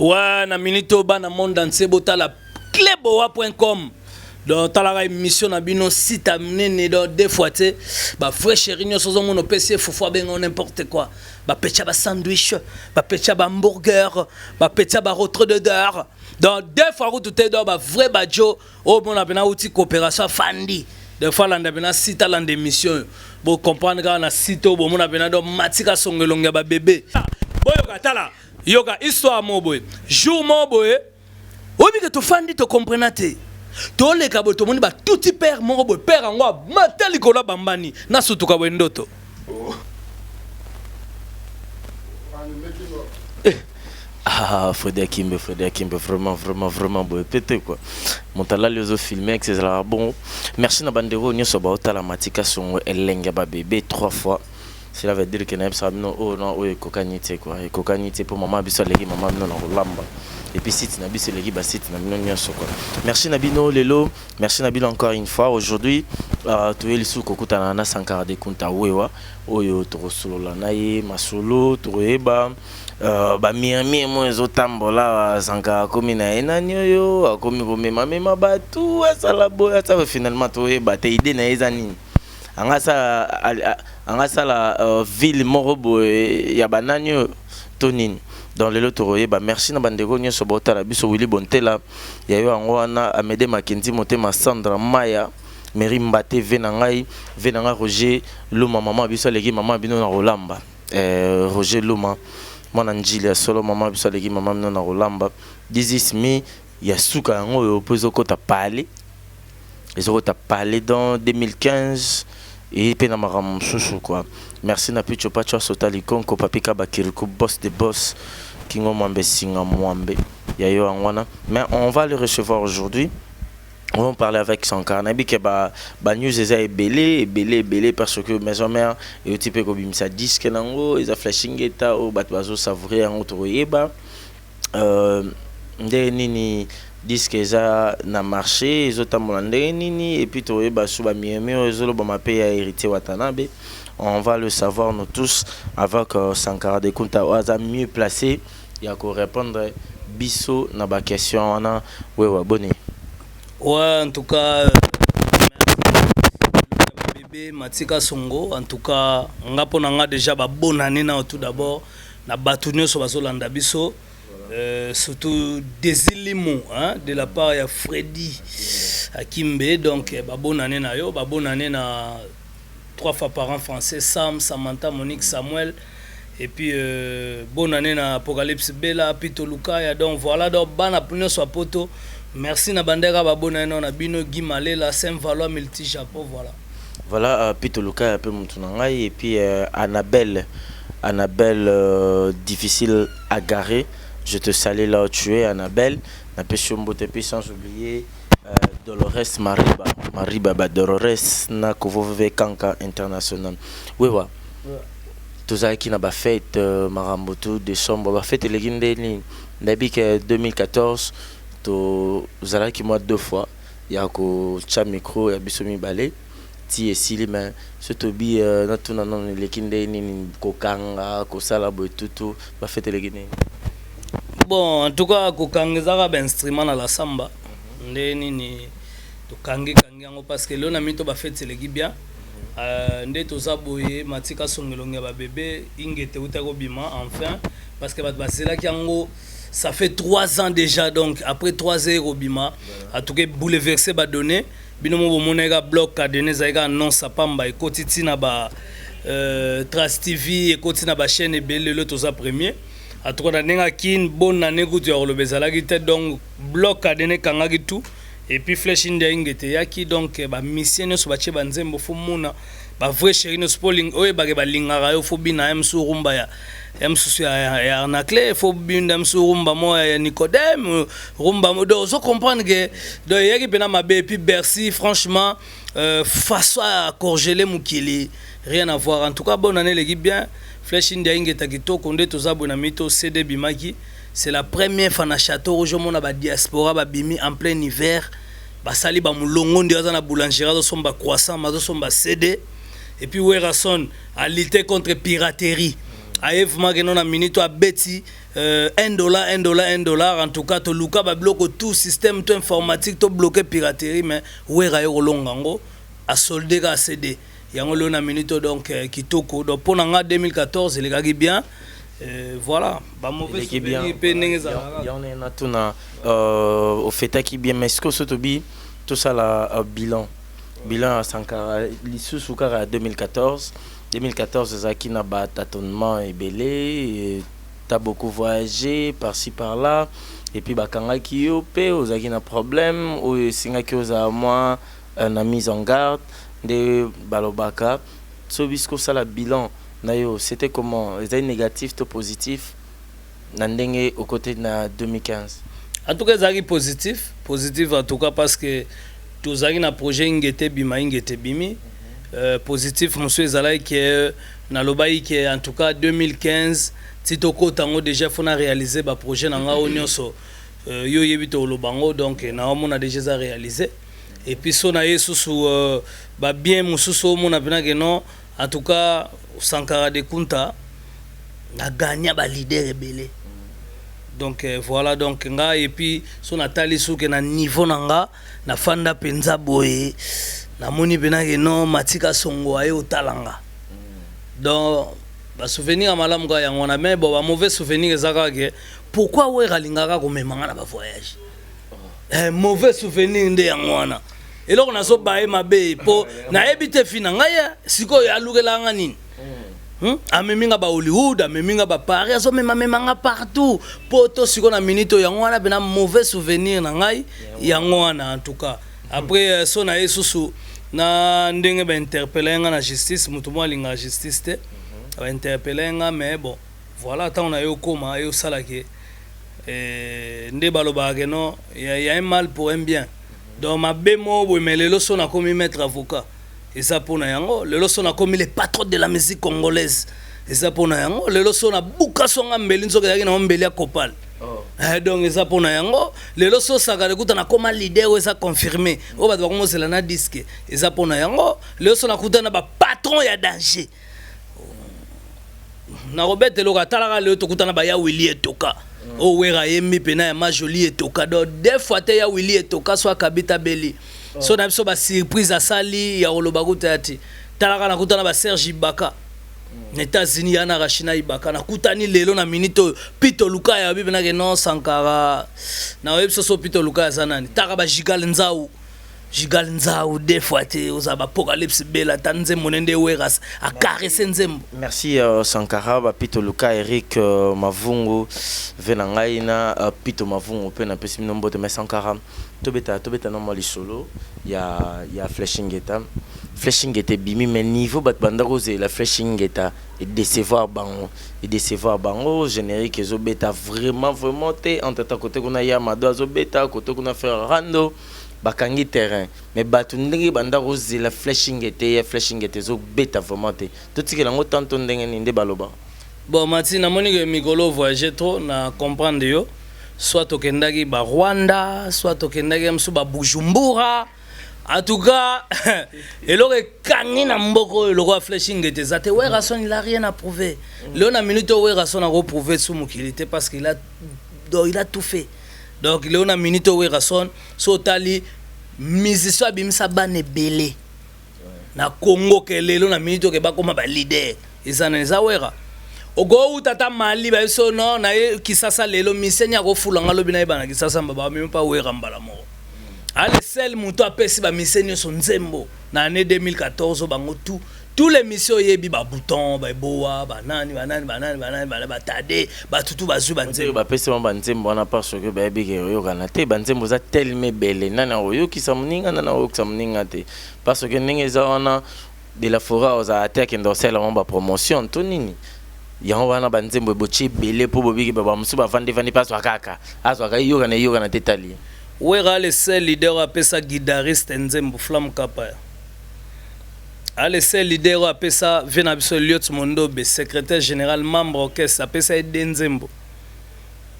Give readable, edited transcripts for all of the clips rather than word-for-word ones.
Ouais, na minito ba na monde entier botala cleboa.com. Donc la émission na bino site amené dans deux fois té ba frère chéri nyo sozo mon PC fofo ben n'importe quoi. Ba pecha ba sandwich, ba pecha ba hamburger, ba pecha ba rotre de dehors. Donc deux fois route té do ba vrai bajo au mon abena outil coopération fandi. Des fois là ndabena site là d'émission. Bo comprendre ga na site au mon abena do matika songelonga ba bébé. Boyoka tala. Yoga histoire mo boy. Jour mo boy. Obi que to fandi to comprenate. To le kabo to moni ba touti père mo boy père ngwa matali kola bambani na sutuka wendoto. Ah, Frédéric Kimbe, vraiment, bon, pété quoi. Mon talent les autres filmés, etc. Bon, merci na bandero, nous sommes au la matika son elenga ba bébé 3 fois. Cela veut dire que nous sommes oh non, oh cocanité quoi. Et cocanité pour maman biso legi maman non na lamba. Et puis si tu n'as biso legi ba si tu n'as non nyonso quoi. Merci Nabino Lelo, merci Nabino encore une fois aujourd'hui. Tu es le sous kokuta na Sankara de Kunta wewa. Oyo to solo la naye masolo to eba. Ba miami mo ezotambola Sankara komi na enani oyo akomi komema mema batu asala boya ça finalement to eba te idée na ezani. Angasa la ville morobo ya bananyo tonine dans le lotoroye ba merci na bandeko nyoso bota la biso Willy Bontela ya yo angwana Amede Makenzi Motema Sandra Maya Meri Mbate venanga Roger Luma maman biso leki maman bino na Rolamba Roger Luma mwana njili solo maman biso leki maman bino na Rolamba this is me ya suka yango yo pozo kota parler ils ont parlé dans 2015 et puis na maram chouchou quoi. Merci na picho pacho sotali konko papika bakiriko boss de boss kingo mwambe singa mwambe yayo angwana. Mais on va le recevoir aujourd'hui. On va parler avec Sankara nabi ke ba news eza belé parce que maison mère et type ko bimisa disque nango eza flashing eta o bat bazo savourer en autoyeba nini disque eza na marché ezotambola ndenge nini et puis toyeba suba miemi ezolo ba mape ya hérité Watanabe. On va le savoir nous tous avec Sankara de Kunta oza mieux placé ya ko répondre biso na ba question wana wewa boni. Ouais, en tout cas bébé Matika Songo en tout cas ngapona nga déjà ba bonne année na tout d'abord na batunyo so bazolanda biso. Surtout des éléments hein, de la part de Freddy Akimbe. Donc, bonne année na yo, bonne année na 3 fois par an français, Sam, Samantha, Monique, Samuel. Et puis, bonne année na Apocalypse Bella, Pito Lukaya. Donc, voilà, donc, bana punyo soit poto. Merci na bandera, bonne année na Bino, Guy Malela, Saint-Valois, Multi Chapeau, voilà. Voilà, Pito Lukaya, un peu Moutounangaï. Et puis, Annabelle, difficile à garer. Je te salue là où tu es, Annabelle. Sans oublier Dolores Mariba Dolores Nakovove Kanka International. Oui, ouais. Tout ça qui n'a pas fait Maramboto décembre, fait les guindés. Depuis 2014, tu as qui moi 2 fois. Il y a un micro, il y a Bissomi Balé. Ti et Sili, mais ce tobi, non, les guindés, Kokanga, Kosala, tout, va fait les guindés. Bon, en tout cas, kokangezaka ba instrument na la samba. Ndeni ni to kangi yango parce que là na mito ba fête seleki bien. Ndé to zaboye Matika Songelonga ba bébé ingete utako bima enfin parce que ba sela ki yango ça fait 3 ans déjà donc après 3 ans bima a tout cas bouleversé ba donné bino mo monega bloc a donné zaika non ça pamba e kotiti na ba Trace TV e kotiti na ba chaîne ebele le to za premier. A tout cas, on a une bonne année que tu as le donc bloc à donner kangaki tout et puis flèche india ingete yaki donc ba mission no sobache banzembo fo mona ba vrai chéri no spoiling oye ba lingara yo fo bina msu rumba ya msu ya arnacle fo binda msu rumba mo ya Nicodème rumba mo do so comprendre que do yaki pena mabe et puis Bercy franchement face à Corgelé Mukili rien à voir en tout cas bonne année l'équipe bien. Flèche India ingeta kitoko nde tozabo na mito CD bimaki c'est la première fois na château aujourd'hui on a ba diaspora ba bimi en plein hiver ba sali ba mulongo ndi na boulangerie zo somba croissant mazo somba CD et puis Werason a lutter contre piraterie ayev mageno na minute a beti $1 en tout cas to luka ba bloquer tout système tout informatique to bloquer piraterie mais wera yo longango a solder ka CD yango lo na minute donc kitoko donc pour nga 2014 il gagi bien voilà ba mauvais souvenir pe nengeza ya on est na tuna au fait qui bien mais ce que sotobi tout ça la bilan à Sankara l'issue kara 2014 Zaki na ba tâtonnement et belé t'as beaucoup voyagé par-ci par-là et puis bakanga ki yo pe ozaki na problème ou singa ki oza moi na mise en garde de balobaka so bisko ça la bilan na yo c'était comment les négatif to positif na ndenge au côté na 2015 en tout cas zaki positif en tout cas parce que tozaki na projet ngete bimi positif monsieur ezalaki que na lobai que en tout cas 2015 titoko tango déjà fona réaliser ba projet na nga onyoso yo yebito lobango donc na on a déjà réalisé et puis so na yesusu ba bien mususu mona pena que non en tout cas Sankara de Kunta na gagné ba leader rebelle donc voilà donc nga et puis so na tali suke na niveau nanga na fanda penza boye na moni pena que non matika songo ayo talanga donc ba souvenir à malamu ga yango na mais bon ba mauvais souvenir ezaka que pourquoi we galingaka ko memanga na ba voyage mauvais souvenir nde yango wana eloko na so bae mabe po na ebite fina ngaya siko ya lukelanga nini ameminga ba Hollywood ameminga ba Paris so memanga partout poto siko na minito yango wana bena mauvais souvenir na ngai yango wana en tout cas après so na yesusu na ndenge ba interpeller nga na justice mutu mo alinga justice te ba interpeller nga mais bon voilà tant on a eu koma yo sala ke nde baloba ke non y a un mal pour un bien donc ma bémo bo mais lelo so na komi maître avocat et ça pour na yango lelo so na komi le patron de la musique congolaise et ça pour na yango lelo so na buka so nga mbeli nzoka yaki na mbeli ya kopal donc et ça pour na yango lelo so saka le kuta na koma leader ou ça confirmé o ba ko mosela na disque et ça pour na yango lelo so na kuta na ba patron ya danger na Robert Eloka talaka le to kuta na ba ya Willy Etoka o wera yemi pena ya majoli Etoka donc des fois te ya Willy Etoka soit Kabita Beli so na biso ba surprise asali ya oloba kutati talaka na kuta na ba Serge Ibaka États-Unis yana Rachina Ibaka na kutani lelo na minito Pito Luka ya bibena ke non Sankara na webso so Pito Luka ya zanani taka ba Jigal Nzau des fois te aux apocalypse bela tanze monende weras a caresser nzembo. Merci Sankara ba Pito Luka Eric Mavungu venangaina Pito Mavungu pe na pesi nombo de Sankara tobeta no mali solo ya flashing geta bimi mais niveau bat banda rosé la flashing geta et décevoir bango générique zo beta vraiment te en tata côté qu'on a ya mado zo beta côté qu'on a faire rando bakangi terrain mais batu ndenge banda rosé la flashing geta zo beta vraiment te tout ce que lango tanto ndenge ninde baloba bon mati na moni que mikolo voyager trop na comprendre yo soit okendaki ba Rwanda soit okendaki msu ba Bujumbura en tout cas eloko kangi na mboko eloko flashing gete zate Werason il a rien à prouver Léon a minute Werason a reprouvé sous mukilité parce qu'il a tout fait donc Léon a minute Werason so tali musicien bimisa bane belé na Congo ke lelo na minute ke ba koma ba leader ezana eza wera ogo utata mali ba so no na kisasa lelo misenya ko fulanga lobi na ibana kisasa mbaba même pas wera mbala mo ale sel muto apesi ba misenyo so nzembo na année 2014 bango tous les missions yebi ba bouton ba boa ba nani ba tade ba tutu ba zu ba nzembo ba pesi ba nzembo na parce que ba bige yo kana te ba nzembo za tellement belle nana yo kisamninga nana yo kisamninga te parce que ninga za ona de la forêt aux attaques ndosela ba promotion to nini yango wana ba nzembo bochi belle po bobiki ba musu ba vandi paso akaka azwaka yo kana tetali Wera le seul leader a pesa guitariste Nzembo Flam Kapa. Le seul leader a pesa Venabiso Liot Mondobe, secrétaire général membre orchestre a pesa Nzembo.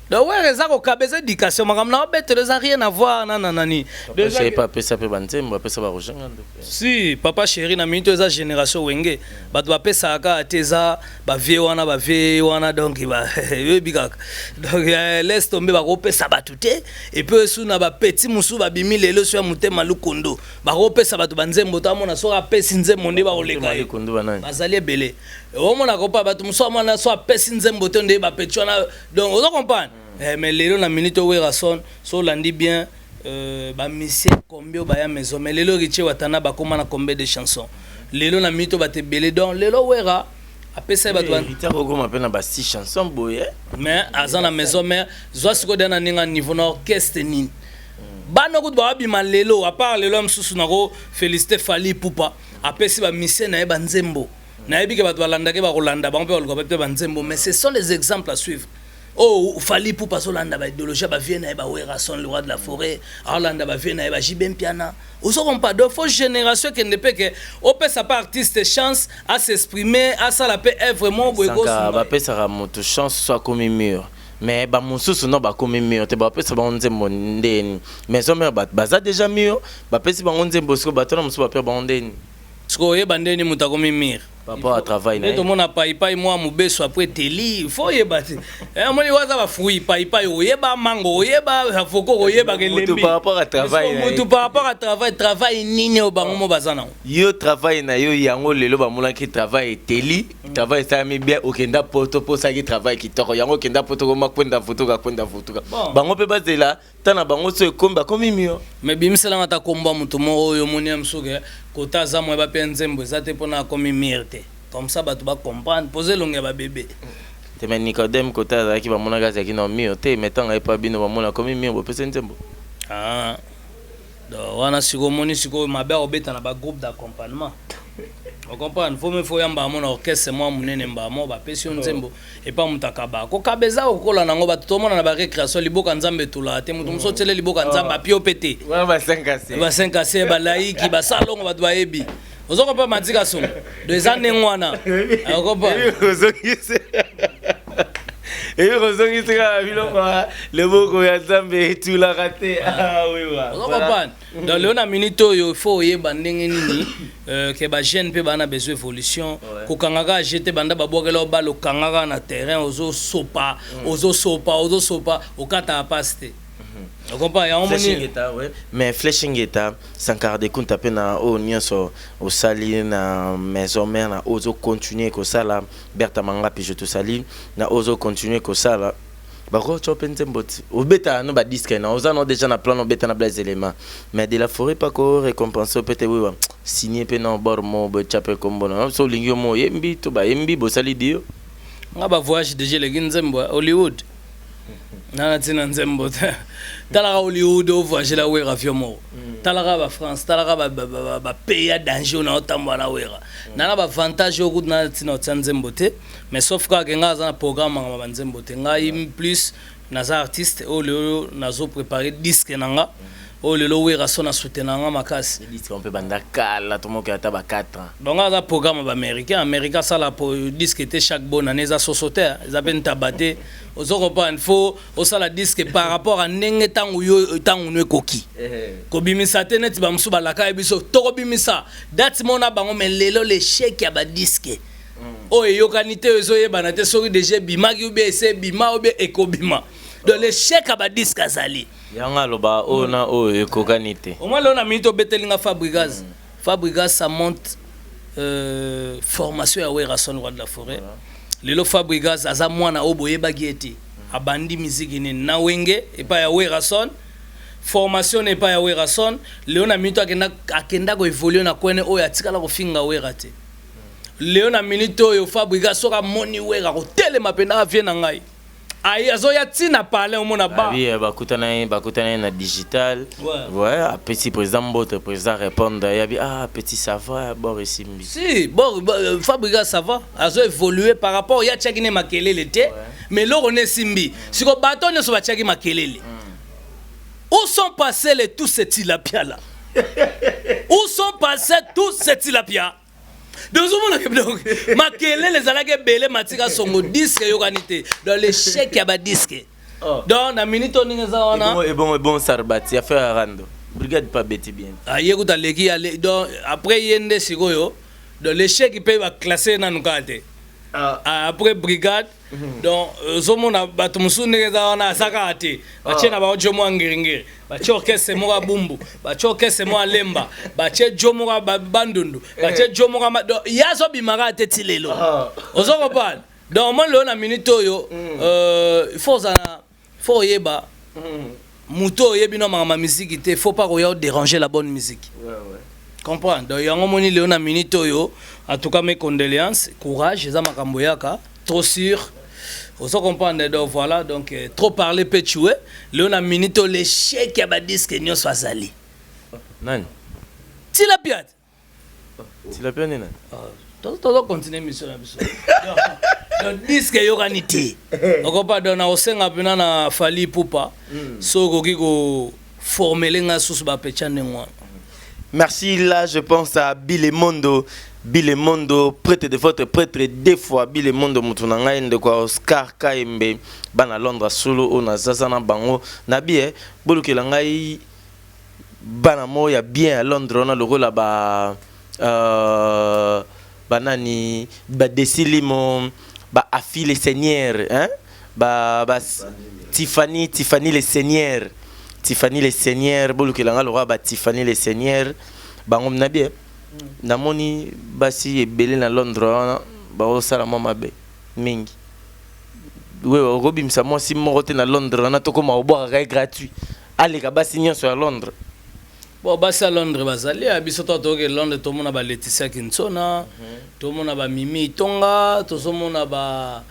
donc ouais ça ko kabeza éducation makambo na bête ça rien à voir nanani déjà sais pas pesa pe banzembo pesa ba rojanga si papa chéri na minute eza génération wenge bato ba pesa ka teza ba vie wana donc ba bika donc laisse tomber ba ko pesa batute et puis sous na ba petit musu ba bimi lelo so ya mutema lukondo ba ko pesa bato banzembo to amona so apesi nzembo nde ba koleka lukondo banani bazali ebele omona ko pa bato musu amona so apesi nzembo to nde ba petit wana donc on comprend. Mais lelo na minute où Rason so landi bien ba monsieur combien ba ya maison mais lelo riche watana ba koma na combien de chansons lelo na minute ba te belé donc lelo wera apesa ba toi rita ko ma pena ba 6 chansons boye mais azana maison mais zo siko dana ninga niveau na orchestre nini bano ko ba bima lelo à part lelo msusu na ko féliciter Fally Ipupa apesa ba monsieur na ba nzembo na yebi ke ba landa ke ba kolanda ba mpe ko ba nzembo mais ce sont les exemples à suivre. Oh, Fally Ipupa solanda ba idéologie ba vienne ba Werason le roi de la forêt, Orlando ba vienne ba Jibem Piana. Aux auront pas de fausse génération qui ne peut que on peut sa part artiste chance à s'exprimer, à ça la paix est vraiment boego. Ça va peut ça moto chance soit comme mur. Mais ba mususu no ba comme mur, te ba peut ça ba nzembo ndeni. Mais on ba za déjà mur, ba peut ça ba nzembo sko ba tona musu ba pe ba ndeni. Sko ye bandeni mutakomi mur. Papa travail na. Tout le monde a paipai moi mubeso après teli, il faut yebati. Moni waza ba fruit paipai oyeba mango oyeba foko oyeba kelembi. Tout par rapport à travail. Tout par rapport à travail nini obango mo bazana. Yo travail na yo yango lelo ba mona ki travail teli, travail ça mi bien okenda poto po ça ki travail ki toko yango kenda poto ko makwenda photo ka kwenda photo ka. Bango pe bazela tana bango so komba komi mio. Mais bimsela ngata komba mutu mo oyo moni amsuke kota za mo ba penzembo zate pona komi mirte. Comme ça bato ba comprendre poser longue ba bébé. Te mais Nicodème kota za ki ba mona gaza ki no mio te metanga e pa bino ba mona komi mio bo pese nzembo. Ah. Do wana siko moni siko mabe obeta na ba groupe d'accompagnement. On comprend, faut yamba mon orchestre moi munene mba mo ba pesi nzembo et pas mutakaba. Ko kabeza okola nango ba tout monde na ba récréation liboka nzambe tula te mutu msotele liboka nzamba pio pété. Wa ba 5 ba 5 ba laiki ba salongo ba doa ebi. Ozoko pa matika son. Deux années ngwana. Okopa. Et Rosongi sera le mot ya Nzambe tout la raté. Ah oui wa. Okopa. Dans le na minito yo faut yeba ndenge nini que ba jeune pe bana besoin évolution ko kangaka jeter banda ba bokela ba lo kangaka na terrain ozo sopa okata paste. On comprend, mais flashing état sans garder compte à peine au nyonso au sali na maison mère na ozo continuer ko sala Berta Manga puis je te salue na ozo continuer ko sala ba ko chopen zembot au beta no ba disque na oza no déjà na plan no beta na blaze élément mais de la forêt pas ko récompenser peut-être oui signer pe na bord mo be chape kombo na so lingyo mo yembi to ba yembi bo sali dio ngaba voyage déjà le ginzembo Hollywood nana tina nzembo talaka Hollywood o voyager la wera fiomo talaka ba France talaka ba pays à danger na otambo na wera nana ba avantage o good na tina nzembo te mais sauf que nga za programme ngaba nzembo te ngai plus naza artiste o le nazo préparer disque nanga o le lo wera sona soutenanga makasi disque on peut banda kala to mo ka ta ba 4 ans donc nga za programme ba américain ça la pour disque était chaque bonne année za sosoter ils avaient tabaté ozoko pa info osala disque par rapport à ndenge tangu yo tangu no ekoki ko bimisa te net ba musu balaka biso to ko bimisa date mona bango mais lelo le chèque ya ba disque o yokanité ezoyeba na te soki déjà bimaki ou bien ese bima ou bien ekobima donc le chèque ya ba disque azali yanga loba o na o ekokanité au moins là on a mis to betelinga Fabrigas ça monte formation ya Werason roi de la forêt. Lelo Fabrigas aza mwana oboyeba gieti abandi miziki ni na wenge epa ya Werason formation epa ya Werason leo na minute akenda ko évoluer na kwene oyo atikala ko finga werate leo na minute oyo Fabrigas soka moni wera ko telema pena avie na ngai ayi azoya tina parler au mona ba oui bakutana na digital ouais petit président Mbote président répondre ya bi petit ça va bon isimbi si bon Fabrigas ça va azo évoluer par rapport ya tchakine makelele te mais lo on est simbi siko bato ne so ba tchaki makelele où sont passés les tous ces tilapia là où sont passés tous ces tilapia donc makelele les alage belé matika songo disque yokanité dans les chèques ya ba disque donc na minute oninga za wana bon Sarbati affaire rando brigade pas beti bien ayekuta leki ale donc après yende sikoyo donc l'échec il peut va classer na nukate après brigade donc zomona bato musunde za wana saka ate bachena ba jomo ngingiri bache orchestre mo bumbu bache orchestre mo lemba bache jomo bandundu bache jomo yazo bimara ate tilelo ozoko pas donc moi le na minute oyo il faut yeba muto yebi no ma musique il faut pas déranger la bonne musique comprendre donc yango moni le na minute oyo en tout cas mes condoléances courage za makambo yaka trop sûr on se comprendre donc voilà donc trop parler peut tuer le na minute l'échec ya ba disque nyo swazali nani Tilapiat nani todo continuer mission na biso donc disque yo kanité on comprend donc na osenga pena na fali pupa so koki ko former nga sous ba pechane ngwa. Merci, là je pense à Bilemondo, prêtre de votre prêtre deux fois, Bilemondo Mutunanga de quoi Oscar Kaimbe, Bana Londres solo, on Zazana Bango, Nabi, Bolukelangai, Banamo, ya bien à Londres, on a le rôle là-bas, Banani, Desilimo, Afi les Seigneurs, hein, Tiffany les Seigneurs. Tiffany les Seigneurs, Bolukelanga le roi Tiffany les Seigneurs, bangom na bien. Namoni basi ebele na Londres, ba osala mo mabe mingi. Oui, robim sa mo si morote na Londres, na toko ma oboka kay gratuit. Allez ka basi nyonso à Londres. Bon basi à Londres bazali abiso to ke Londres to mona ba Laetitia Kinsona, to mona ba Mimi Tonga, to so mona ba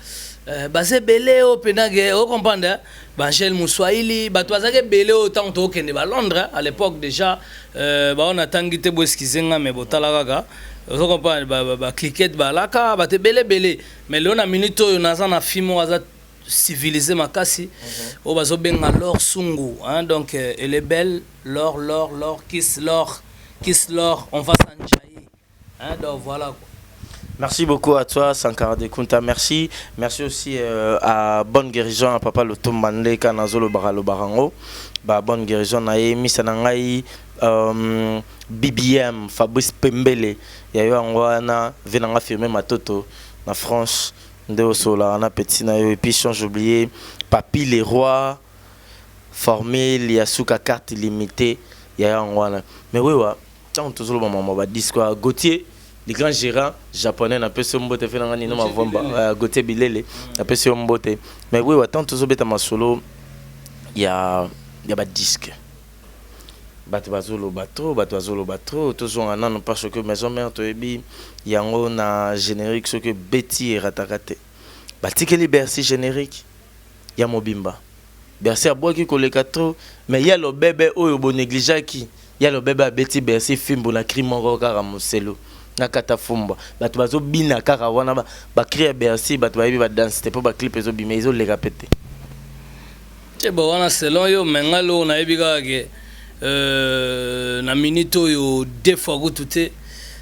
base belé au penage au comprendre Angel Mouswaili bato bazake belé autant to kende ba Londres à l'époque déjà on a tangité bo eskizenga mais botala kaka au comprendre ba cliquette ba laka ba te belé mais le na minute oyo naza na fimo aza civilisé makasi o bazo benga l'or sungu hein donc elle est belle l'or kiss l'or on va s'enjailler hein donc voilà quoi. Merci beaucoup à toi, Sankara de Kunta. Merci aussi à Bonne Guérison, à Papa Loto Mandé, Kanazolo Baralo Barango. Bonne Guérison, Nae, Misanangai, BBM, Fabrice Pembele. Il y a eu un wana, venant affirmer ma toto, en France, de Sola, on a petit naïo, et puis j'ai oublié, Papi les rois, formé, il y a sous carte limitée, il y a un wana. Mais oui, tant que tout le monde m'a dit quoi, Gauthier. Les grands gérants japonais n'ont pas ce mbote fait dans l'anime avant Gauthier Bilele n'a pas ce mbote mais oui attends tout ça bête ma solo il y a pas de disque bateau bateau tous on a parce que maison mère to ebi yango na générique ce que Betty et Ratakate batikeli Bercy générique ya mobimba Bercy a bois qui colle 4 mais il y a le bébé oyo bon négligé qui il y a le bébé Betty Bercy film pour la crime encore à Moselo nakata fumba bato bazo bina kaka wana ba créer Bercy bato ba ba danse te po ba clip ezo bima ezo le répéter te bo wana selon yo mengalo na ebika ke na minute yo deux fois gutute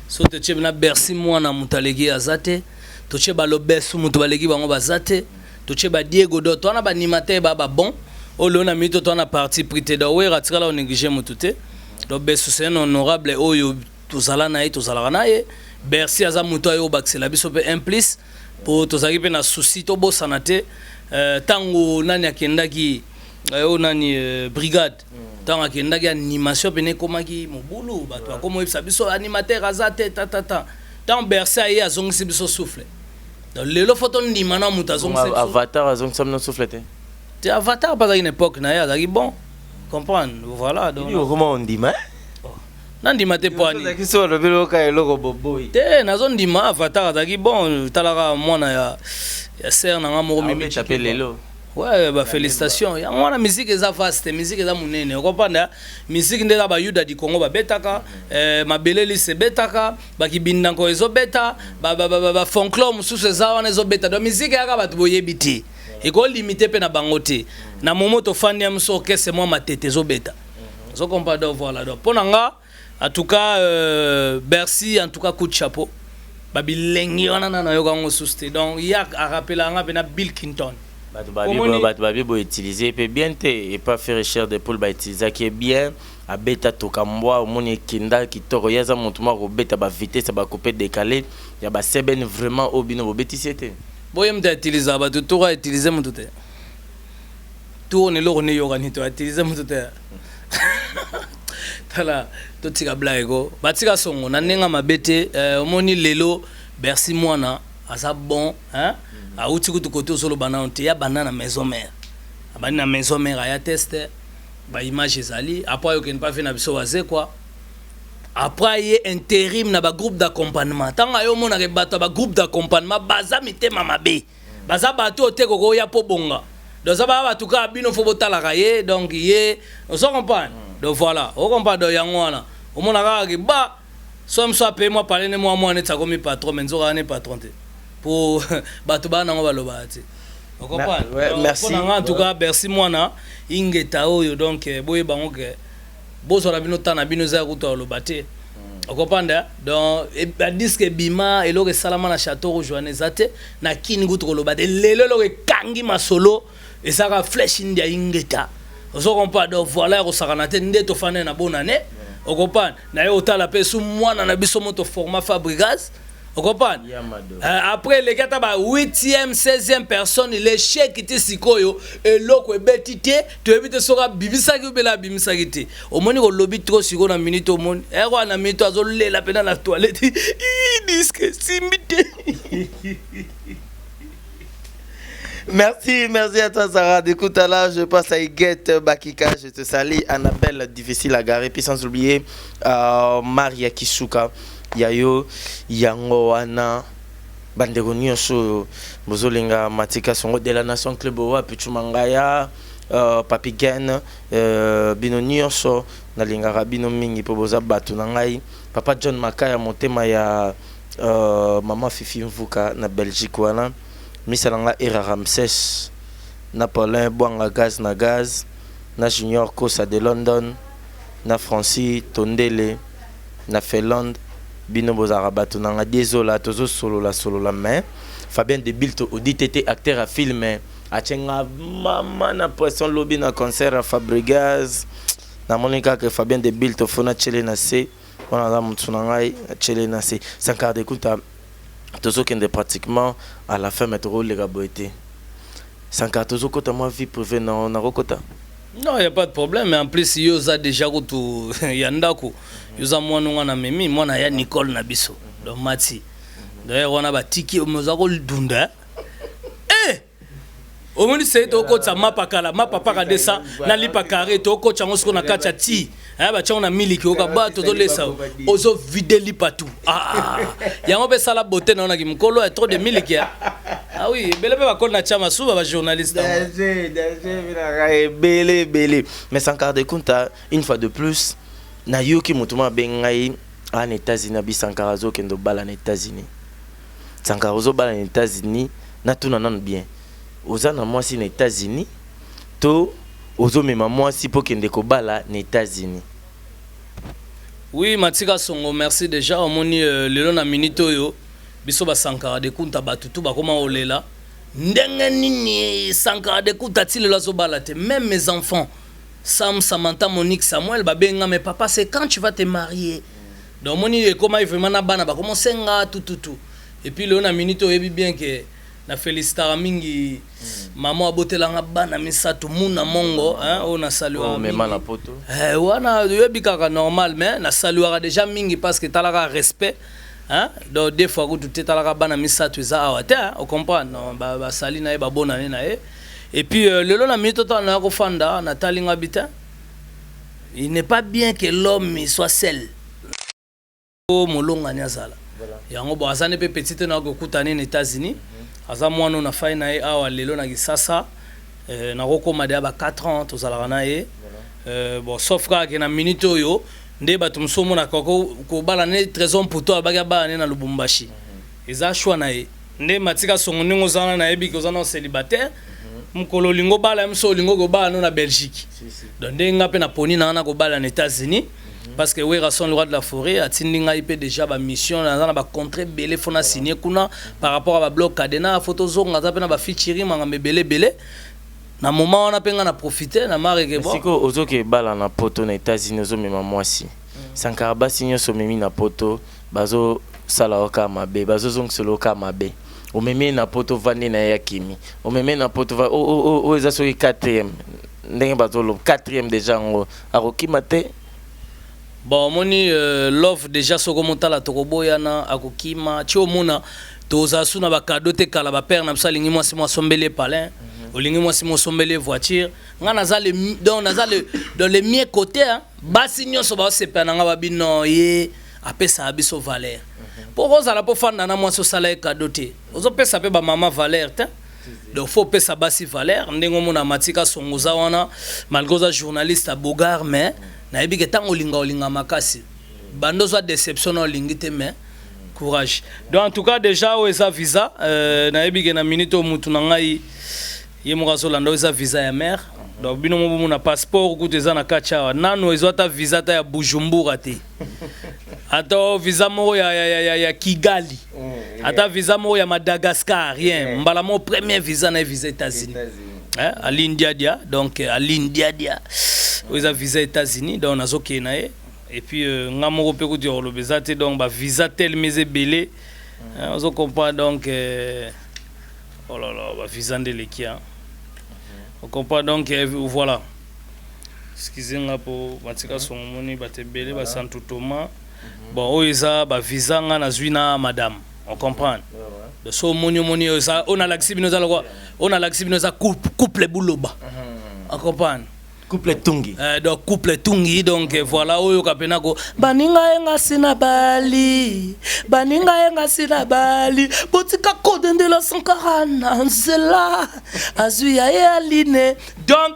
so te che na Bercy mwana mutaleki azate to che ba lo besu mutu baleki bango bazate to che ba Diego do to na ba animateur ba bon o lo na minute to na parti prité do we ratikala o négliger mutute do besu c'est un honorable oyo tozala na ye tozala na ye Bercy aza muto ayo baxela biso pe implice po tozaki pe na souci to bosana te tango nani akendaki oyo nani brigade tango akendaki animation pe ne komaki mobulu bato akomo yebisa biso animateur aza te tata tango Bercy aye azongisi biso souffle donc lelo photo ndima na muto azongisi avatar azongisa biso souffle te avatar pas à une époque na ye azaki bon comprendre voilà donc comment on dit mais nandima te poani qui sont le vélo ka eloko boboy te nazondima avatar azaki bon talaka mwana ya ser na nga moko mimi chapel lelo ouais ba félicitations ya mwana musique eza vaste musique eza munene okopanda musique ndela ba yuda di Congo ba betaka mabeleli se betaka ba kibinda ko ezo beta ba folklore mususu eza wana ezo beta do musique ya ka ba boyebi te eko limité pe na bangote na momo to fandi am so kese moi matete ezo beta zo comprendre voilà donc ponanga en tout cas Bercy en tout cas coup de chapeau babilengi wana na yoka ngo suste donc ya a rappelé nga pe na Bill Clinton bato babi utiliser pe bien te et pas faire cher de poule ba utiliser qui est bien a beta to kamboa omoni kinda kitoko yaza mutu moko beta ba vitesse ba couper décaler ya ba seben vraiment obino bo betisete boyem ta utiliser ba to ra utiliser mutu te to ne lo ne yoga ni to utiliser mutu te tala to tika blaego batika songo na nenga mabete omoni lelo Bercy mwana asa bon hein a uti kutu koto solo bana onte ya bana na maison mère abani na maison mère ya teste ba image ezali après yo ken pas fait na biso waze quoi après y intérim na ba groupe d'accompagnement tanga yo mona ke bato ba groupe d'accompagnement baza mitema mabe baza bato te koko ya po bonga donc ça va tout cas bino fo botala kaye donc ye on se comprend donc voilà on comprend do yango wana o mona ka ke ba somme soit paye moi parler ne moi net ça comme patron mais nzoka ne patron te pour bato bana ngo baloba ti on comprend merci en tout cas merci mwana ingeta oyo donc boye bango ke bozo la bino tana bino za kuto lo baté on comprend donc e disque bima et lo ke salama na château rouge zate na kini kuto lo baté lelo lo ke kangi masolo et ça ka flèche india ingeta on comprend donc voilà ko sakanate ndeto fane na bonne année on comprend na yo tala pe sou mwana na biso moto format Fabregas on comprend après les gars ba 8e 16e personne les chèques qui étaient sikoyo et loko betité to ebite soka bibisa ki bela bimisa kiti au moni ko lobby trop siko na minute au moni e ko na minute azo lela pena na toilette disque simbite. Merci à toi Sarah. Écoute là, je passe à Iguette Bakika, je te salue. Annabelle, difficile à garer. Puis sans oublier Maria Kisuka, Yayo, Yangoana, Bandego Nyonso, Bozolinga, Matika, Songo de la Nation Club, Pichumangaya, Papi Gen, Bino Nyonso, Nalinga Rabino Mingi, Poboza Batu Nangai, Papa John Makaya, Montema ya Maman Fifi Mvuka, na Belgique, wana. Misalanga Era Ramses, Napoléon Boanga Gaz na Gaz, na Junior Kosa de London, na Francis Tondele, na Felond, Bino Bozarabatu nanga désolé tozo solo la main. Fabien de Bilto audité acteur à filmer, achenga mama na poisson lobby na concert à Fabregas, na monika que Fabien de Bilto fona chele na se, on a mutunangai chele na se, sans quart d'écoute. Tozo kende pratiquement à la fin métro les gaboité. Sans carte tozo kota moi vie privée na rokota. Non, il y a pas de problème mais en plus yoza déjà ko yandako. Yoza mwana na memi mwana ya Nicole na biso. Donc mati. D'ailleurs on a ba tiki mozako dunda. Au moins c'est to ko tsa mapa ka desa na lipa carré to ko tsango siko na kacha ti. Ba tsango na miliki o ka ba to lesa ozo vide lipa tout. Yango be sala beauté na ki mkolo trop de miliki. Ah oui, belé ba ko na chama suba ba journaliste. Belé. Mais sans quart de compte une fois de plus na yoki mutuma bengai en États-Unis bi sankarazo kendo bala na États-Unis. Sankarazo bala na États-Unis na tuna non bien. Ozana moi si aux États-Unis to ozo mema moi si pour kende ko bala aux États-Unis. Oui, Matika Songo, merci déjà omoni lelo na minito yo biso ba sankara de kunta batutu ba koma olela ndenge nini sankara de kunta ti lelo zo bala te même mes enfants Sam Samantha Monique Samuel ba benga mais papa c'est quand tu vas te marier. Donc moni comment vraiment na bana ba comment senga tout et puis lelo na minito yebi bien que na félicitera mingi maman abotelanga bana misato muna mongo hein on a salué même na poto wana yebika normal mais na saluera déjà mingi parce que talaka respect hein donc des fois que tout talaka bana misato za awate on comprend non ba sali na ba bonane na et puis lelo na minute to na ko fanda na talinga bitin il n'est pas bien que l'homme soit seul o molonga nyazala yango bo azane pe petite na ko kutana aux États-Unis aza mwana na faina e awa lelo na kisasa na kokoma de ba 4 ans tozalaka na ye bon sauf que na minute oyo nde bato msomo na ko bala ne trésor poto ba bala ne na Lubumbashi eza choix na ye nde Matika Songo ningo zana na yebi ko zana célibataire mukolo lingo bala mso lingo ko bala na Belgique donc nde ngape na poni na ko bala na États-Unis parce que Werason le roi de la forêt atindi ngai pe déjà ba mission na ba contrat belé fona signer kuna par rapport à ba bloc cadena photo zonga za pe na ba featuring manga belé belé na moment on a penga na profiter na mare ke bon siko ozoke bala na poto na États-Unis ozo mema mwasi Sankara basi nyonso memi na poto bazo sala oka mabe bazo zongsolo ka mabe o memi na poto vandi na ya kimi o memi na poto va o eza so 4e ndenge bazo lo 4e déjà ngo akokima te. Bon moni l'offre déjà soko motala tokoboya na akokima ti omona toza suna ba cadeau te kala ba père na msalingi mwasi mwa sombele palin olingi mwasi mwa sombele voiture nga nazale donc nazale dans les mieux côtés hein basi nyonso ba sepa na nga babino ye apesa abiso valeur pour ozala po fanda na mwasi osala cadeau te ozopesa pe ba mama valeur te donc faut pesa basi valeur ndenge mona matika songoza wana malgré za journaliste à Bogar mais na yebi ke tango olinga makasi bando za déception na olingi te mais courage donc en tout cas déjà o eza visa na yebi ke na minute o mutu na ngai ye mokaso landa eza visa ya mère donc bino mo na passeport kutu eza na kacha nano ezo ta visa ta ya Bujumbura te ata visa mo ya Kigali ata visa mo ya Madagascar rien mbala mo premier visa na visa États-Unis à l'India donc à l'India aux visa États-Unis donc nazoke na et puis ngamoko pe ko di lo bezate donc ba visa tel mais belé on se comprend donc oh là là ba visa ndelekia on comprend donc voilà excusez-moi pour matika somoni ba te belé ba santu Thomas bon oza ba visa nga na zuina madame on comprend de so moni ça on a l'axibino za quoi on a l'axibino za couple buloba on comprend couple tungi donc couple tungi donc voilà oyo kapena ko baninga enga sina bali botika code de la 140 nzela azuya ye aline donc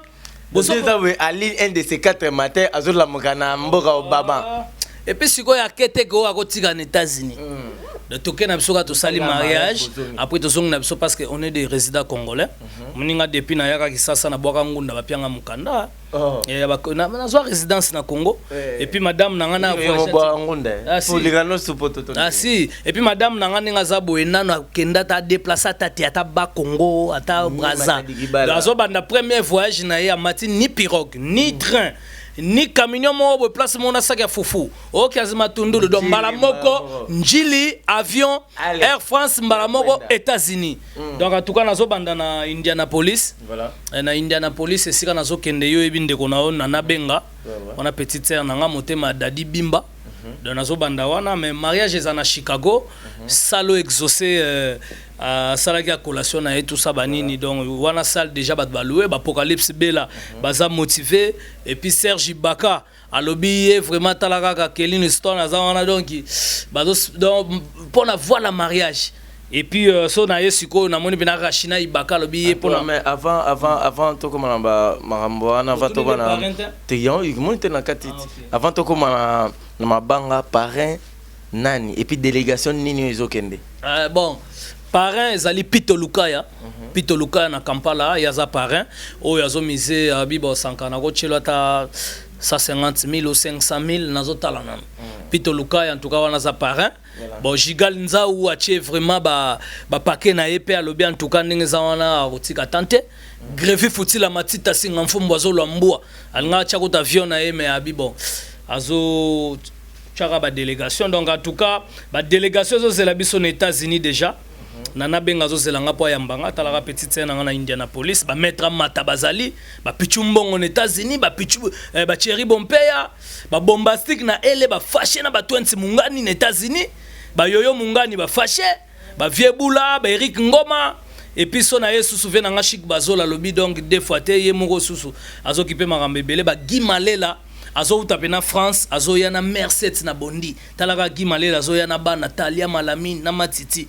bozeza we aline un de ces 4 matins azola mokana mboka obaba et puis siko ya kete ko akotika na États-Unis de toke na biso ka to sali mariage après to zong na biso parce que on est des résidents congolais moninga depuis na yaka kisasa na bwaka ngunda bapianga mukanda et ba na zo résidence na Congo et puis madame na ngana si et puis madame na ngana ngaza boena na kenda ta déplacer ta ba Congo ata Brazza zo banda premier voyage na ya mati ni pirogue ni train ni camion mo place mona saka fufu OK azima tundulu donc malamoko njili avion Air France malamoko États-Unis donc en tout cas nazo banda na Indianapolis voilà na Indianapolis esika nazo kende yo ebinde kona na benga on a petite sœur nanga motema dadi bimba donc nazo banda wana mais mariage ezana Chicago salo exaucé salaki ya collation na tout ça banini donc wana salle déjà bat baloué ba apocalypse bela baza motivé et puis Serge Ibaka alobi vraiment talaka ka Kelin histoire na wana donc pour avoir la mariage et puis so na yesiko na moni bina Rachina Ibaka alobi pour mais avant to comme ba marambo wana avant to bana te yon monte na katiti avant to comme na mabanga parrain nani et puis délégation nini ezokende bon parrain ezali Pito Lukaya Pito Lukaya na Kampala yaza parrain o yazo mise bibo sankana ko chelo ta 150,000 ou 500,000 nazo talana Pito Lukaya en tout cas wana za parrain bon Jigal nza ou atie vraiment ba paquet na épée alobi en tout cas ndenge za wana otika tante grevi futi la matita singa mfumbo azo lambua alinga chako ta avion na mais abibo azo chaka ba délégation donc en tout cas ba délégation zo zela biso na États-Unis déjà nana benga zo zelanga po yambanga talaka petite scène na Indianapolis ba mettre mata bazali ba pichu mbongo na États-Unis ba pichu ba Thierry Bompeya ba bombastique na ele ba fâché na ba 20 mungani na États-Unis ba yoyo mungani ba fâché ba viebula ba Eric Ngoma et puis son na yesu souvenir nga chic bazola lobi donc des fois te ye moko susu azokipe makambe belé ba Gimalela azo utapena France azo yana Mercedes na bondi talaka Gimalela azo yana ba Natalia Malamine na Matiti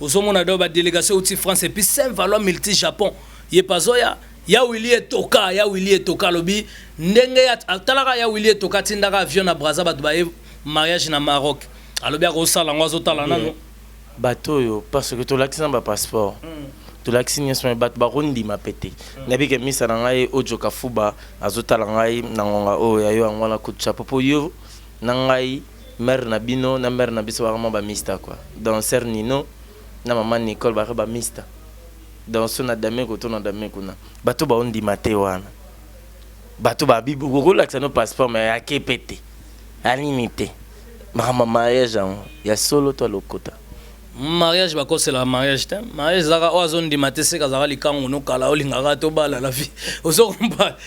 ozomona do ba délégation uti France et puis Saint-Valois multi Japon ye pazoya ya Willy Etoka lobi ndenge ya talaka ya Willy Etoka tindaka avion na Brazza ba mariage na Maroc alobi akosala ngwazo tala nano bateau yo parce que to l'accent ba passeport to l'accent nyesme bat ba rondi ma pété nabi ke misa na ngai ojo kafuba azotala ngai na ngonga o ya yo ngwana kutcha popo yo nangai mère Nabino na mère Nabiso vraiment ba mista quoi donc sœur Nino na maman Nicole ba mista donc son adame ko ton adame kuna bato ba ondi maté wana bato ba bibu ko la no passeport mais a kepete a limité mama mariage ya solo to lokota mariage bakosela mariage te mariage zaka oazondi matese kazaka likango no kala olingaka to bala la vie ozokomba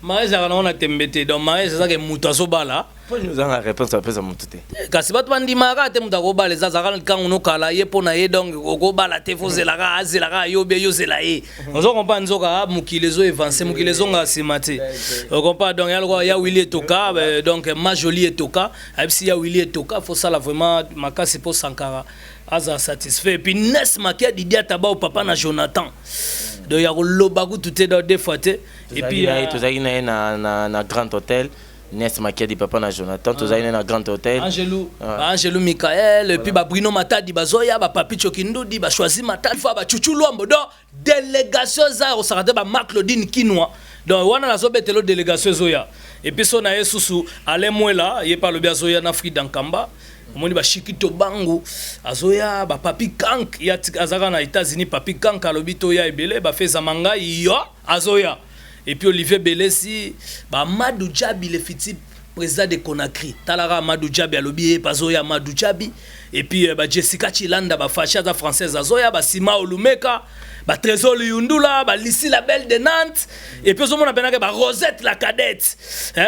mariage zaka na tembete donc mariage zaka mutu azobala po nous avons la réponse à pesa mutu te kasi bato bandimaka te mutu akobala zaka likango no kala ye pona ye donc okobala te fozelaka azelaka yo be yo zela ye ozokomba nzoka mukile zo avancer mukile zo nga simate okomba donc ya Willy Etoka donc ma jolie Etoka abisi ya Willy Etoka faut ça là vraiment makasi pour Sankara aza satisfait et puis Ness Makia Didia Taba au papa na Jonathan donc ya lobaku tout est dans deux fois et puis tout ça na grand hôtel Ness Makia di papa na Jonathan tout ça na grand hôtel Angelou Michael et puis ba Bruno Matadi bazoya ba Papi Chokindudi ba choisi Matadi fa ba Chuchu Lombo donc délégation za au sarate ba Marc Claudine Kinwa donc wana na zobetelo délégation zoya et puis so na Yesusu ale mwela ye pa lo bia zoya na Afrique d'Ankamba omoni ba Shikito Bangu azoya ba Papi Kank ya azaka na États-Unis Papi Kank alobito ya ebele ba feza manga yo azoya et puis Olivier Belesi ba Madou Djabi le fiti président de Conakry talara Madou Djabi alobi bazoya Madou Djabi et puis ba Jessica Chilanda ba fachaza française azoya ba Sima Olumeka ba Trésor Yundula ba Lissi la Belle de Nantes et puis on a benaka ba Rosette la cadette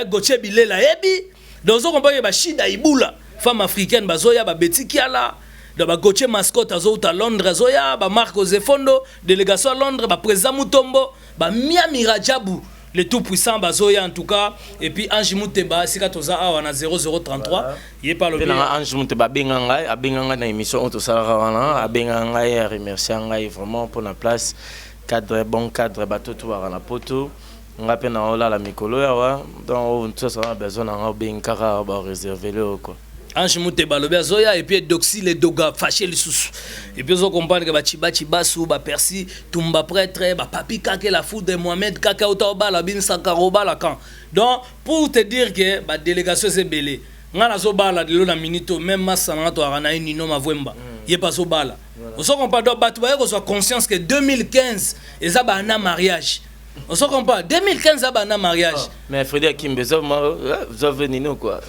Gauthier Bilela ebi donc on comprend ba Shida Ibula femme africaine bazoya ba Betty Kiala de ba Gauthier Mascotte azouta Londres azoya ba Marco Zefondo délégation à Londres ba président Mutombo ba Miami Rajabu le tout puissant bazoya en tout cas et puis Ange Muteba sika toza awa na 0033 yé par le bien Ange Muteba benganga na émission auto sala wana abenganga et remercier ngai vraiment pour la place cadre bon cadre bateau tout na poto on appelle na ola la mikolo ya wa donc tout ça a besoin na bengaka ba réserver le quoi Ange Muteba lobi azoya et puis Doxy le doga fâché le sous et puis on comprend que ba Chibasu ba Percy Tumba prêtre ba Papi Kake la foudre de Mohamed Kaka Otaoba la bin Sakaroba la kan donc pour te dire que ba délégation c'est belé ngana zo bala de la minute même masana to arana Nino Mavwemba yé pas zo bala on se comprend donc ba tu ba ko soit conscience que 2015 eza ba na mariage on se comprend 2015 eza ba na mariage mais Frédéric Kimbezo vous avez Nino quoi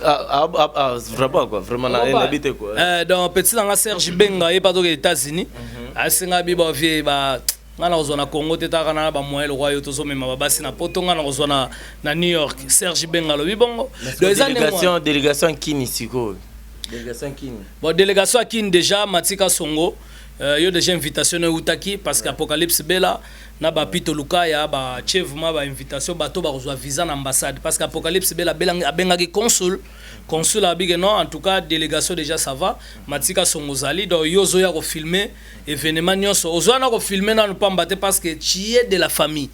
vraiment quoi vraiment na habité quoi donc petit dans Serge Benga et pas aux États-Unis a singa biba vie ba ngana ozona Congo tetaka na ba moyen royaume to somema ba basi na poto ngana ozona na New York Serge Benga lo bibongo délégation Kini siko délégation Kini bon délégation Kini déjà Matika Songo yo déjà invitation utaki parce qu'Apocalypse Bella na ba Pito Lukaya ba chevement ba invitation bato ba reçoit visa na ambassade parce qu'Apocalypse Bella abengaki consul a big non en tout cas délégation déjà ça va Matika Songozali donc yozo ya ko filmer événement nyonso ozwana ko filmer na pambate parce que tu es de la famille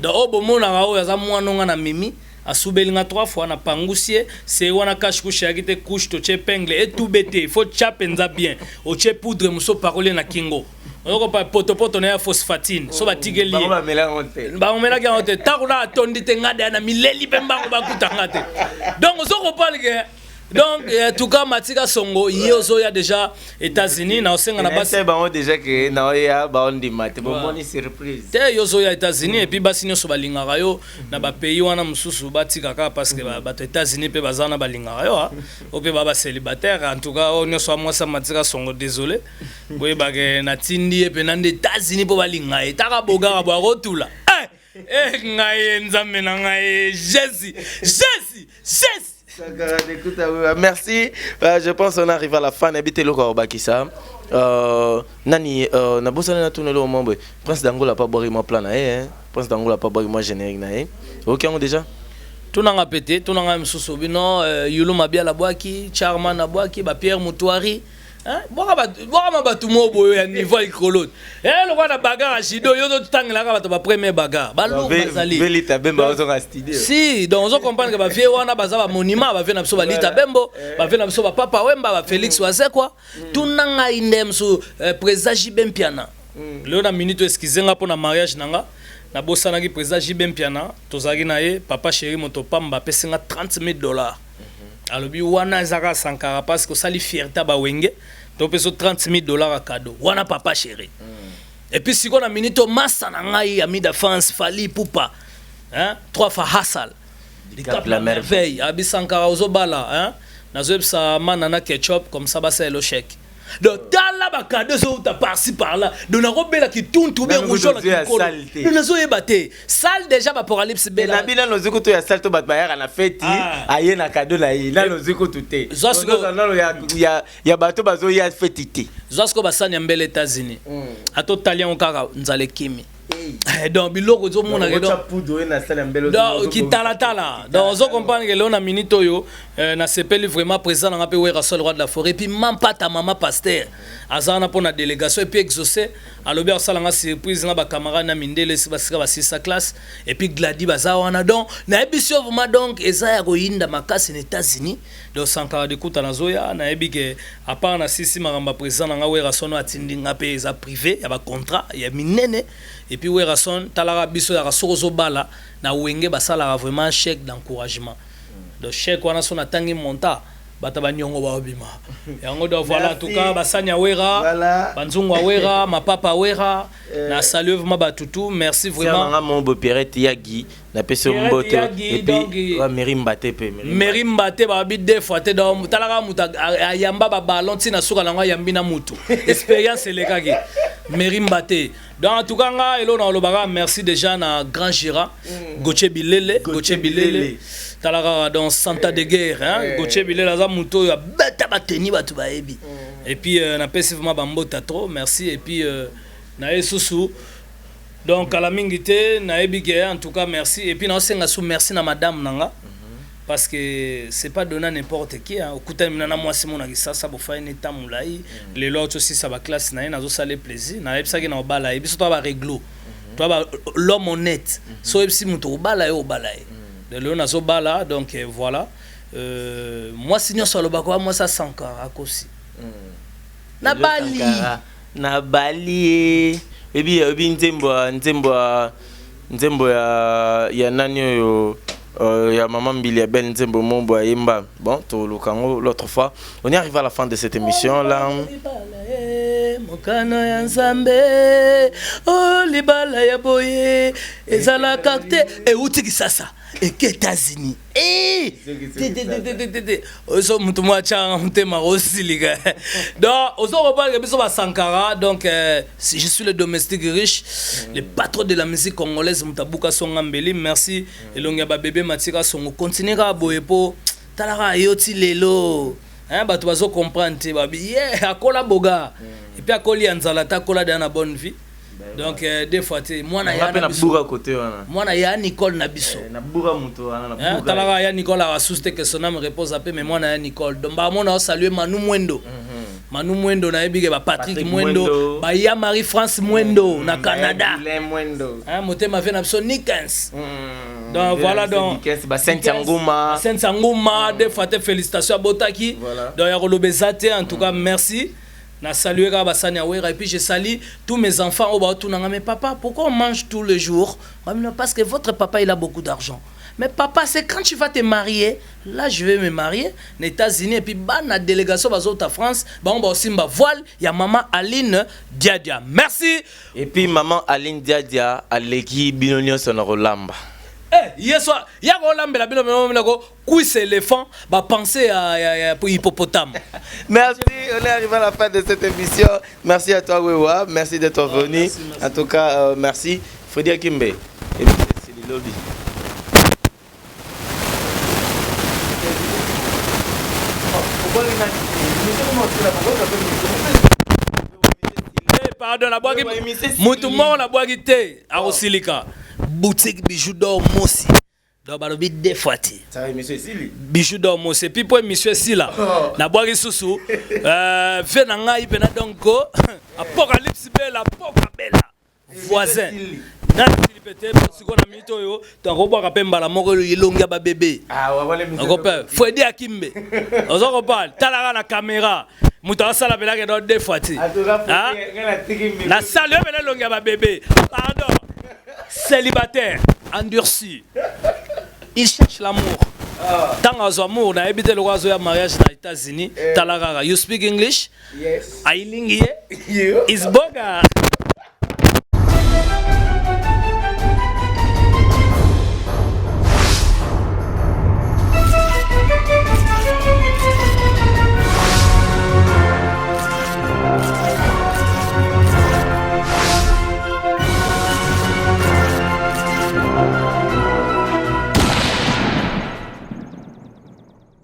donc obomona ngao ya za mwana nga na mimi asubelinga 3 fois na pangusie c'est wana cache couche ya kite couche to chepengle et tout bête faut chapenza bien o che poudre muso parole na kingo on pa poto na phosphatine so batigeli ba omela ga hote takuna tondi te ngada na mileli pemba ko bakutanga te donc on parle que donc en tout cas Matika Songo yozo ya déjà États-Unis na osenga na basi ba déjà que na ya ba on di mate bon moni surprise te yozo ya États-Unis et puis basi nyoso balingaka yo na ba pays wana mususu batika ka parce que ba États-Unis pe bazana balingaka yo o pe ba célibataire en tout cas on nyoso moi ça Matika Songo désolé boye ba ke na tindi e pe na États-Unis po balinga e taka bogara ba rotula ngai nzambe na ngai Jésus merci je pense on arrive à la fin habiter le corps bakisa nani na bosana na tunelo mombe Prince Dangola pas boire moi plan na Prince Dangola pas boire moi générique na OK on déjà tunanga pété tunanga msusu bino Yulu Mabia la boaki Charman na boaki ba Pierre Moutouari boka batu mobo ya niveau ikolo le roi na bagarre chido yo to tangela ka bato ba premier bagarre ba lo bazali Belita Bemba ozo studio si donc on comprend que ba vie wana baza ba monument ba vie na biso ba Lita Bembo ba vie na biso ba Papa Wemba ba Félix Waze quoi tunanga indemso président Jibem Piana le na minute excusenga pour na mariage nanga na bosana ki président Jibem Piana tozaki na ye papa chéri motopamba pesinga $30,000 alobi wana ezaka Sankara parce que sali fierté ba wenge to peso $30,000 à cadeau wana papa chéri et puis si on a minute massa na ngai ami d'enfance Fali Poupa hein 3 fois Hassal di cap la merveille abi Sankara ozobala hein nazo sa manana ketchup comme ça ba c'est le chèque donc tala ba cadeau so ta par-ci par-là donc na robela ki tuntu be rougeau la ki kolo nous nazo yebate sale déjà apocalypse bela na bina nozo ko to ya sale to bat bayara na fête aye na cadeau na ye na nozo ko tuté ya bato bazo ya fête té zosko basani ya mbele États-Unis ato talien okaka nzale kimi donc biloko zo mona donc qui tala donc on comprend que l'on a minute yo na sepeli vraiment présent na pe wera sol roi de la forêt puis même pas ta maman pasteur azana pour na délégation et puis exaucé alobi asala nga surprise na ba camarade na mindele si basika ba 6 classe et puis Gladi baza wana donc na ebisio vraiment donc eza ya koyinda makasi na États-Unis donc Sankara de kuta na zoya na ebi que à part na sisi maramba présent na nga wera sono atindi nga pe eza privé ya ba contrat ya minene et puis Werason talara biso ya sozo bala na wenge basala vraiment chèque d'encouragement donc chèque wana son atangi monta bata banyongo ba obima yango do voilà en tout cas basanya wera banzungu wera ma papa wera na salue vraiment batutu merci vraiment na mon beau Pierrette Yagi na peso mbote et puis wa Merimbate pe Merimbate ba bi deux fois te do talara muta ayamba ba ballon tina suka na yambi na mutu expérience le kaki Merimbate donc en tout cas nga elo na lobaka merci déjà na grand Gira Goche Bilele talara dans Santa de guerre hein Goche Bilele za muto ya beta bateni batu baebi et puis na pesivement bambota trop merci et puis na esusu donc à la mingité na ebike en tout cas merci et puis na senga sou merci na madame nanga parce que c'est pas donné à n'importe qui hein okuta mina moi c'est mon akisasa bo fa une tamulai les lots aussi ça va classe na nazo sale plaisir na ebisa ke na obala ebiso to ba réglo to ba l'homme honnête so ebisi muto obala yo obala de le nazo bala donc voilà moi signor solo bako moi ça Sankara kosi na bali ebi nzembo ya nani yo ya maman Mbili ya belle nzembo mombo ayemba bon to lukango l'autre fois on y arrive à la fin de cette émission là mokano ya nzambe o libala ya boye ezala kakte e utiki sasa et que États-Unis oso mutu mwa changa mutema osiliga donc oso reparle que biso ba Sankara donc je suis le domestique riche le patron de la musique congolaise mutabuka songa mbeli merci elonga ba bébé matika songo continuera boyepo talaka yoti lelo hein bato bazo comprendre ba yeah akola boga et puis akoli anzala ta kola dans la bonne vie donc des fois moi na ya na buga côté wana moi na ya Nicole na biso na buga muto wana na buga talaka ya Nicole a souste que son âme repose un peu mais moi na ya Nicole donc ba mona saluer Manu Mwendo Manu Mwendo na ebige ba Patrick Mwendo ba ya Marie France Mwendo na Canada hein motema fait na biso Nikens donc voilà donc ba Saint-Sangouma des fois félicitations à Botaki donc ya kolobezate en tout cas merci. Na salué Rabasania Wera et puis je salue tous mes enfants au bas tout mais papa pourquoi on mange tous les jours? Parce que votre papa il a beaucoup d'argent. Mais papa c'est quand tu vas te marier, là je vais me marier aux États-Unis et puis bah la délégation va à France, bah on va aussi ma voile, il y a maman Aline Diadia. Merci. Et puis maman Aline Diadia a l'équipe binonio sonorolamba. Hier soir, il y a Rolamba la cuisse éléphant, va penser à hippopotame. Merci, on est arrivé à la fin de cette émission. Merci à toi Wewa, merci d'être venu. Merci. En tout cas, merci. Fredi Akimbe. Et puis c'est le lobby. Pardon, la boîte. Moutoumon la boîte à Rosilika. Boutique bijoux d'or Mossi. Donc balobi deux fois ti. Ça va monsieur Sili. Bijoux d'or Mossi. Puis pour monsieur Sila. Na boîte sousou. Fait na ngai pena donc apocalypse bella voisin. Na Sili pété parce qu'on a mis toyo. Donc on boit rappeler mbala moko yelonga ba bébé. Ah ouais voilà monsieur. On repère. Fredi Akimbe. On se reparle. Talara la caméra. Mouta sala bela que dans deux fois ti. La salle bela longa ba bébé. Pardon. Célibataire, endurci. Il cherche l'amour. Tant azwa amour na ebite le ozo ya mariage na États-Unis, tala kaka. You speak English? Yes. Ailingi ye? You? Is boga.